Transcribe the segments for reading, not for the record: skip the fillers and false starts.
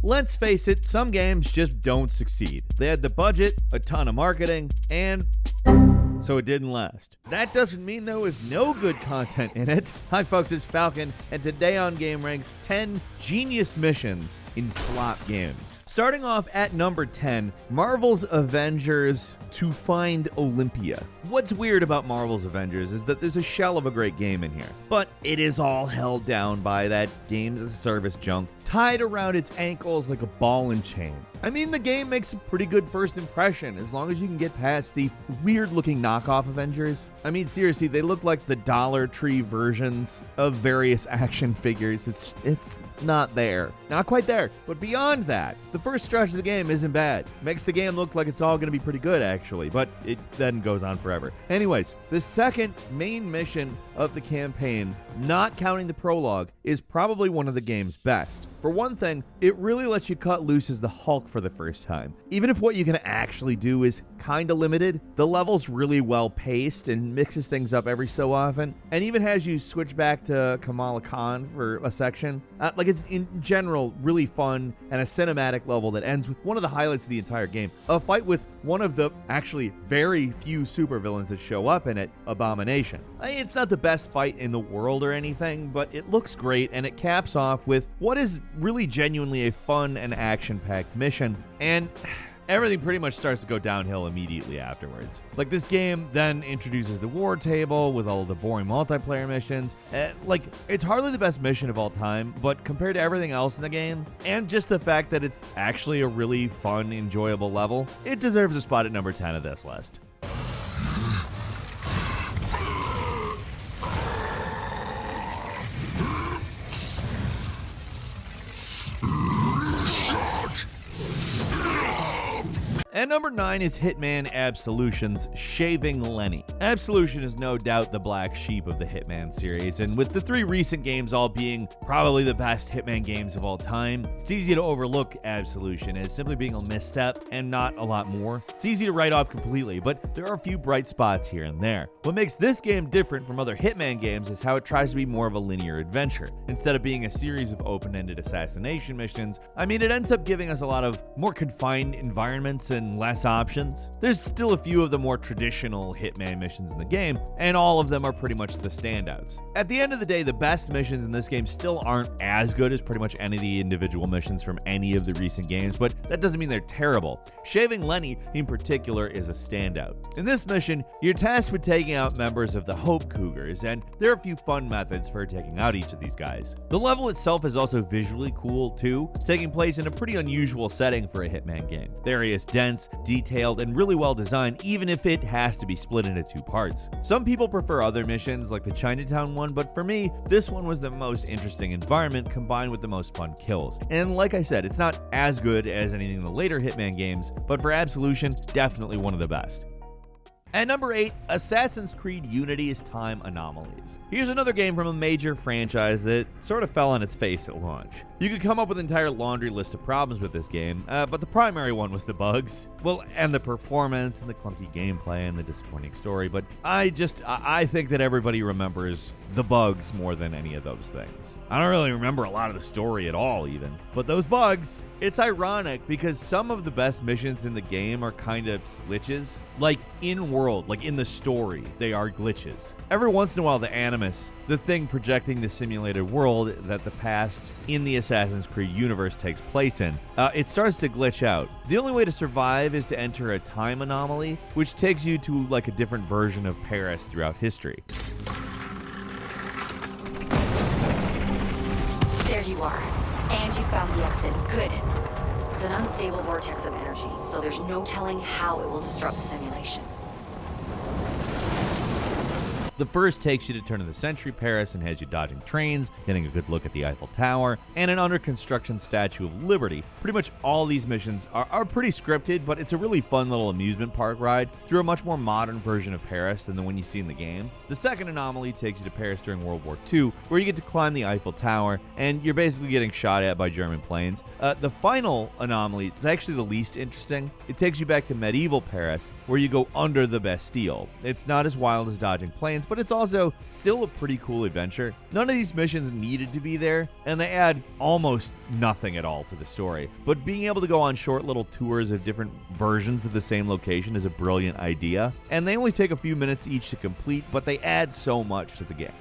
let's face it, some games just don't succeed. They had the budget, a ton of marketing, and so it didn't last. That doesn't mean there was no good content in it. Hi folks, it's Falcon, and today on gameranx, 10 genius missions in flop games. Starting off at number 10, Marvel's Avengers to Find Olympia. What's weird about Marvel's Avengers is that there's a shell of a great game in here, but it is all held down by that games as a service junk tied around its ankles like a ball and chain. I mean, the game makes a pretty good first impression as long as you can get past the weird-looking knockoff Avengers. I mean, seriously, they look like the Dollar Tree versions of various action figures. It's not there. Not quite there. But beyond that, the first stretch of the game isn't bad. Makes the game look like it's all going to be pretty good, actually, but it then goes on forever. Anyways, the second main mission of the campaign, not counting the prologue, is probably one of the game's best. For one thing, it really lets you cut loose as the Hulk for the first time. Even if what you can actually do is kinda limited, the level's really well paced and mixes things up every so often, and even has you switch back to Kamala Khan for a section. It's in general really fun and a cinematic level that ends with one of the highlights of the entire game, a fight with one of the actually very few supervillains that show up in it, Abomination. It's not the best fight in the world or anything, but it looks great, and it caps off with what is really genuinely a fun and action-packed mission, and everything pretty much starts to go downhill immediately afterwards. Like, this game then introduces the war table with all the boring multiplayer missions. It's hardly the best mission of all time, but compared to everything else in the game, and just the fact that it's actually a really fun, enjoyable level, it deserves a spot at number 10 of this list. And number 9 is Hitman Absolution's Shaving Lenny. Absolution is no doubt the black sheep of the Hitman series, and with the 3 recent games all being probably the best Hitman games of all time, it's easy to overlook Absolution as simply being a misstep and not a lot more. It's easy to write off completely, but there are a few bright spots here and there. What makes this game different from other Hitman games is how it tries to be more of a linear adventure. Instead of being a series of open-ended assassination missions, it ends up giving us a lot of more confined environments and less options. There's still a few of the more traditional Hitman missions in the game, and all of them are pretty much the standouts. At the end of the day, the best missions in this game still aren't as good as pretty much any of the individual missions from any of the recent games, but that doesn't mean they're terrible. Shaving Lenny, in particular, is a standout. In this mission, you're tasked with taking out members of the Hope Cougars, and there are a few fun methods for taking out each of these guys. The level itself is also visually cool, too, taking place in a pretty unusual setting for a Hitman game. The area is dense, detailed, and really well designed, even if it has to be split into 2 parts. Some people prefer other missions like the Chinatown one, but for me, this one was the most interesting environment combined with the most fun kills. And like I said, it's not as good as anything in the later Hitman games, but for Absolution, definitely one of the best. At number 8, Assassin's Creed Unity's Time Anomalies. Here's another game from a major franchise that sort of fell on its face at launch. You could come up with an entire laundry list of problems with this game, but the primary one was the bugs. Well, and the performance, and the clunky gameplay, and the disappointing story, but I think that everybody remembers the bugs more than any of those things. I don't really remember a lot of the story at all, even. But those bugs, it's ironic because some of the best missions in the game are kind of glitches. Like in-world, like in the story, they are glitches. Every once in a while, the Animus, the thing projecting the simulated world that the past in the Assassin's Creed universe takes place in, it starts to glitch out. The only way to survive is to enter a time anomaly, which takes you to like a different version of Paris throughout history. There you are. And you found the exit. Good. It's an unstable vortex of energy, so there's no telling how it will disrupt the simulation. The first takes you to turn of the century Paris and has you dodging trains, getting a good look at the Eiffel Tower, and an under construction Statue of Liberty. Pretty much all these missions are pretty scripted, but it's a really fun little amusement park ride through a much more modern version of Paris than the one you see in the game. The second anomaly takes you to Paris during World War II, where you get to climb the Eiffel Tower, and you're basically getting shot at by German planes. The final anomaly is actually the least interesting. It takes you back to medieval Paris, where you go under the Bastille. It's not as wild as dodging planes, experience, but it's also still a pretty cool adventure. None of these missions needed to be there, and they add almost nothing at all to the story. But being able to go on short little tours of different versions of the same location is a brilliant idea, and they only take a few minutes each to complete, but they add so much to the game.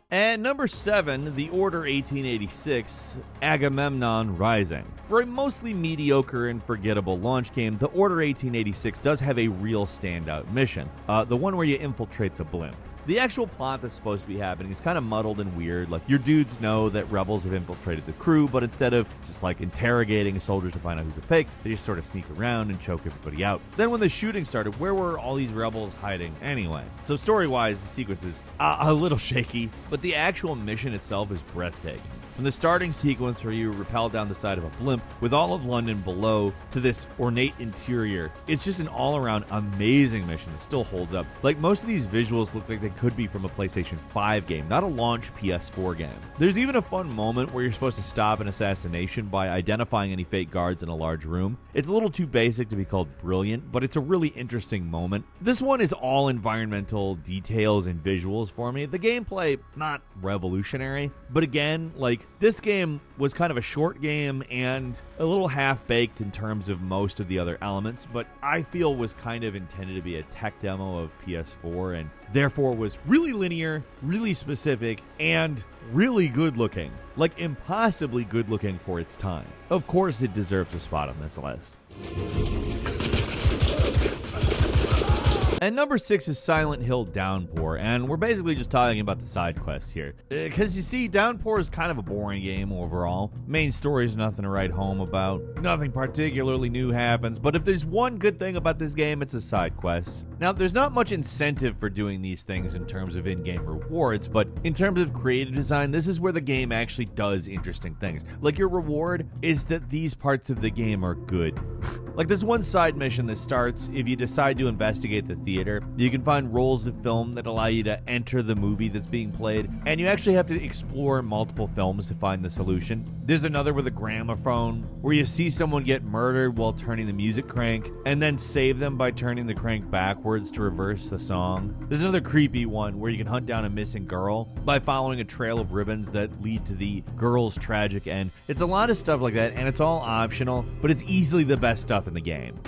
And number 7, The Order 1886, Agamemnon Rising. For a mostly mediocre and forgettable launch game, The Order 1886 does have a real standout mission, the one where you infiltrate the blimp. The actual plot that's supposed to be happening is kind of muddled and weird. Like, your dudes know that rebels have infiltrated the crew, but instead of just like interrogating soldiers to find out who's a fake, they just sort of sneak around and choke everybody out. Then when the shooting started, where were all these rebels hiding anyway? So story-wise, the sequence is a little shaky, but the actual mission itself is breathtaking. From the starting sequence where you rappel down the side of a blimp with all of London below to this ornate interior, it's just an all-around amazing mission that still holds up. Like, most of these visuals look like they could be from a PlayStation 5 game, not a launch PS4 game. There's even a fun moment where you're supposed to stop an assassination by identifying any fake guards in a large room. It's a little too basic to be called brilliant, but it's a really interesting moment. This one is all environmental details and visuals for me. The gameplay, not revolutionary, but again, like, this game was kind of a short game and a little half-baked in terms of most of the other elements, but I feel was kind of intended to be a tech demo of PS4 and therefore was really linear, really specific, and really good-looking. Like, impossibly good-looking for its time. Of course it deserves a spot on this list. And number 6 is Silent Hill Downpour, and we're basically just talking about the side quests here. Because you see, Downpour is kind of a boring game overall. Main story is nothing to write home about. Nothing particularly new happens, but if there's one good thing about this game, it's the side quests. Now, there's not much incentive for doing these things in terms of in-game rewards, but in terms of creative design, this is where the game actually does interesting things. Like, your reward is that these parts of the game are good. Like, this one side mission that starts if you decide to investigate the theater. You can find rolls of film that allow you to enter the movie that's being played, and you actually have to explore multiple films to find the solution. There's another with a gramophone where you see someone get murdered while turning the music crank, and then save them by turning the crank backwards to reverse the song. There's another creepy one where you can hunt down a missing girl by following a trail of ribbons that lead to the girl's tragic end. It's a lot of stuff like that, and it's all optional, but it's easily the best stuff in the game.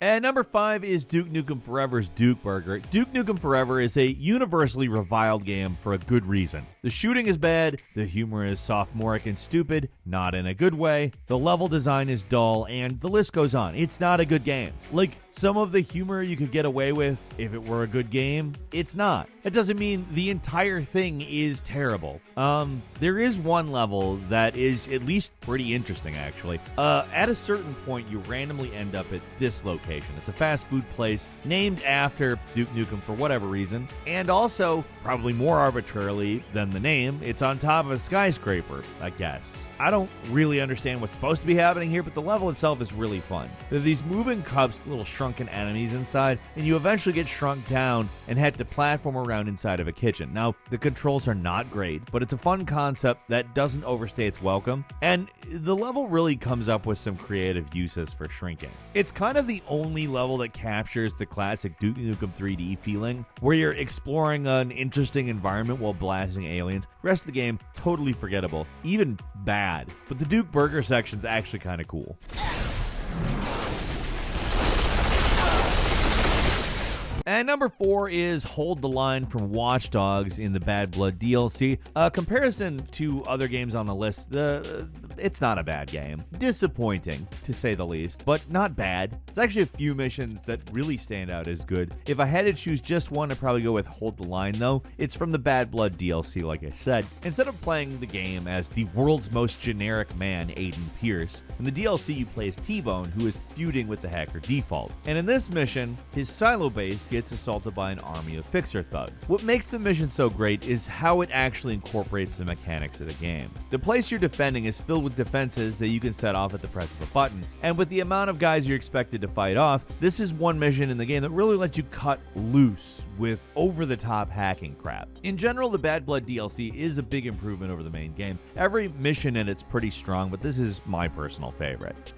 And number 5 is Duke Nukem Forever's Duke Burger. Duke Nukem Forever is a universally reviled game for a good reason. The shooting is bad, the humor is sophomoric and stupid, not in a good way, the level design is dull, and the list goes on. It's not a good game. Like, some of the humor you could get away with if it were a good game, it's not. That doesn't mean the entire thing is terrible. There is one level that is at least pretty interesting, actually. At a certain point, you randomly end up at this location. It's a fast food place named after Duke Nukem for whatever reason, and also, probably more arbitrarily than the name, it's on top of a skyscraper, I guess. I don't really understand what's supposed to be happening here, but the level itself is really fun. There are these moving cups, little shrunken enemies inside, and you eventually get shrunk down and head to platform around inside of a kitchen. Now, the controls are not great, but it's a fun concept that doesn't overstay its welcome, and the level really comes up with some creative uses for shrinking. It's kind of the only level that captures the classic Duke Nukem 3D feeling, where you're exploring an interesting environment while blasting aliens. The rest of the game, totally forgettable, even bad. But the Duke Burger section's actually kind of cool. And number 4 is Hold the Line from Watch Dogs in the Bad Blood DLC. Comparison to other games on the list, it's not a bad game. Disappointing, to say the least, but not bad. There's actually a few missions that really stand out as good. If I had to choose just one, I'd probably go with Hold the Line, though. It's from the Bad Blood DLC, like I said. Instead of playing the game as the world's most generic man, Aiden Pierce, in the DLC you play as T-Bone, who is feuding with the hacker Default. And in this mission, his silo base gets assaulted by an army of fixer thugs. What makes the mission so great is how it actually incorporates the mechanics of the game. The place you're defending is filled with defenses that you can set off at the press of a button, and with the amount of guys you're expected to fight off, this is one mission in the game that really lets you cut loose with over-the-top hacking crap. In general, the Bad Blood DLC is a big improvement over the main game. Every mission in it's pretty strong, but this is my personal favorite.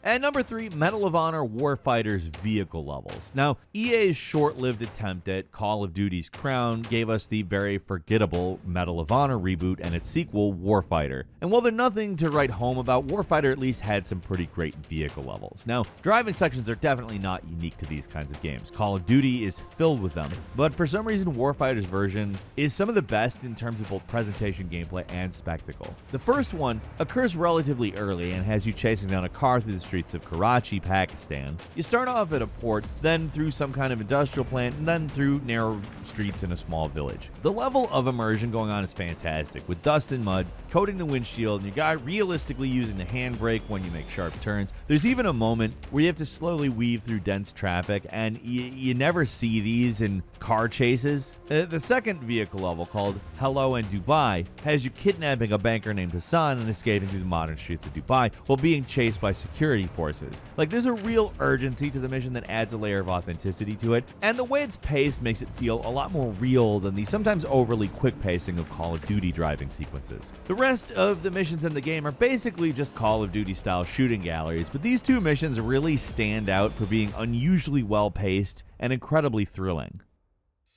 At number 3, Medal of Honor Warfighter's vehicle levels. Now, EA's short-lived attempt at Call of Duty's crown gave us the very forgettable Medal of Honor reboot and its sequel, Warfighter. And while they're nothing to write home about, Warfighter at least had some pretty great vehicle levels. Now, driving sections are definitely not unique to these kinds of games. Call of Duty is filled with them, but for some reason, Warfighter's version is some of the best in terms of both presentation, gameplay, and spectacle. The first one occurs relatively early and has you chasing down a car through the streets of Karachi, Pakistan. You start off at a port, then through some kind of industrial plant, and then through narrow streets in a small village. The level of immersion going on is fantastic, with dust and mud coating the windshield, and your guy realistically using the handbrake when you make sharp turns. There's even a moment where you have to slowly weave through dense traffic, and you never see these in car chases. The second vehicle level, called Hello in Dubai, has you kidnapping a banker named Hassan and escaping through the modern streets of Dubai while being chased by security forces. Like, there's a real urgency to the mission that adds a layer of authenticity to it, and the way it's paced makes it feel a lot more real than the sometimes overly quick pacing of Call of Duty driving sequences. The rest of the missions in the game are basically just Call of Duty style shooting galleries, but these two missions really stand out for being unusually well paced and incredibly thrilling.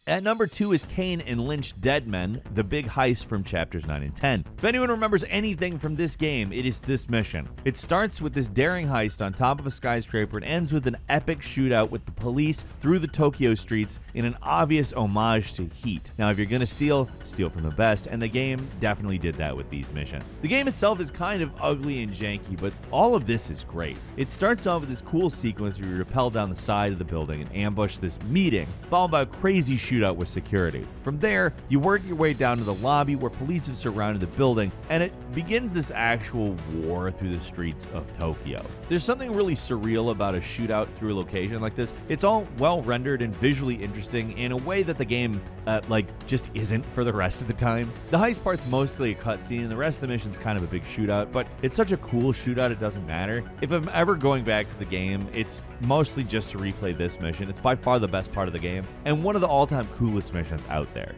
At number 2 is Kane and Lynch Dead Men, the Big Heist from chapters 9 and 10. If anyone remembers anything from this game, it is this mission. It starts with this daring heist on top of a skyscraper and ends with an epic shootout with the police through the Tokyo streets in an obvious homage to Heat. Now, if you're gonna steal from the best, and the game definitely did that with these missions. The game itself is kind of ugly and janky, but all of this is great. It starts off with this cool sequence where you rappel down the side of the building and ambush this meeting, followed by a crazy shootout with security. From there, you work your way down to the lobby where police have surrounded the building, and it begins this actual war through the streets of Tokyo. There's something really surreal about a shootout through a location like this. It's all well rendered and visually interesting in a way that the game just isn't for the rest of the time. The heist part's mostly a cutscene, and the rest of the mission's kind of a big shootout, but it's such a cool shootout it doesn't matter. If I'm ever going back to the game, it's mostly just to replay this mission. It's by far the best part of the game, and one of the all-time coolest missions out there.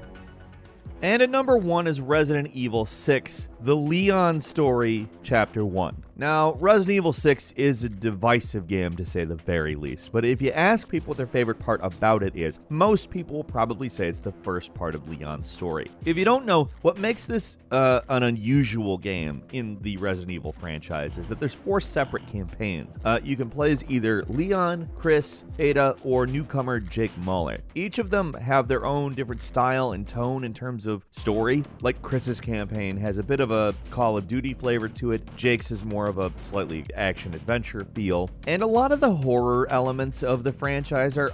And at number 1 is Resident Evil 6, The Leon Story, Chapter 1. Now, Resident Evil 6 is a divisive game to say the very least, but if you ask people what their favorite part about it is, most people will probably say it's the first part of Leon's story. If you don't know, what makes this an unusual game in the Resident Evil franchise is that there's 4 separate campaigns. You can play as either Leon, Chris, Ada, or newcomer Jake Muller. Each of them have their own different style and tone in terms of story. Like, Chris's campaign has a bit of a Call of Duty flavor to it, Jake's is more of a slightly action-adventure feel, and a lot of the horror elements of the franchise are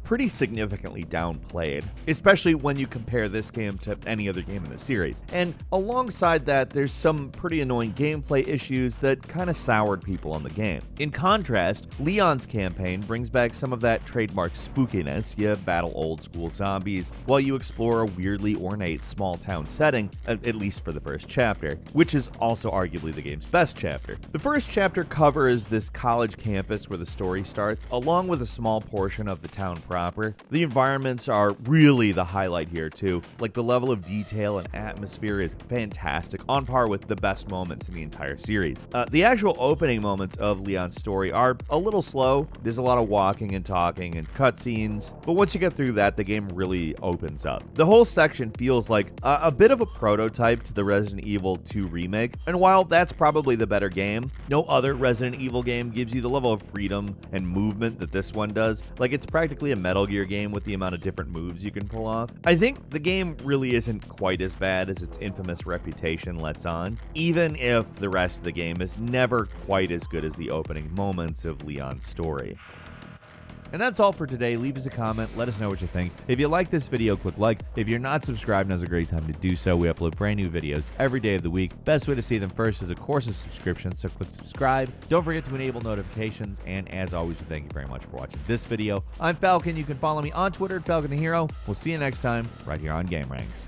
pretty significantly downplayed, especially when you compare this game to any other game in the series. And alongside that, there's some pretty annoying gameplay issues that kind of soured people on the game. In contrast, Leon's campaign brings back some of that trademark spookiness. You battle old-school zombies while you explore a weirdly ornate small-town setting, at least for the first chapter, which is also arguably the game's best chapter. The first chapter covers this college campus where the story starts, along with a small portion of the town proper. The environments are really the highlight here too. Like, the level of detail and atmosphere is fantastic, on par with the best moments in the entire series. The actual opening moments of Leon's story are a little slow. There's a lot of walking and talking and cutscenes, but once you get through that, the game really opens up. The whole section feels like a bit of a prototype to the Resident Evil 2 remake, and while that's probably the better game, no other Resident Evil game gives you the level of freedom and movement that this one does. Like, it's practically a Metal Gear game with the amount of different moves you can pull off. I think the game really isn't quite as bad as its infamous reputation lets on, even if the rest of the game is never quite as good as the opening moments of Leon's story. And that's all for today. Leave us a comment. Let us know what you think. If you like this video, click like. If you're not subscribed, now's a great time to do so. We upload brand new videos every day of the week. Best way to see them first is, of course, a subscription, so click subscribe. Don't forget to enable notifications. And as always, we thank you very much for watching this video. I'm Falcon. You can follow me on Twitter at Falcon the Hero. We'll see you next time right here on gameranx.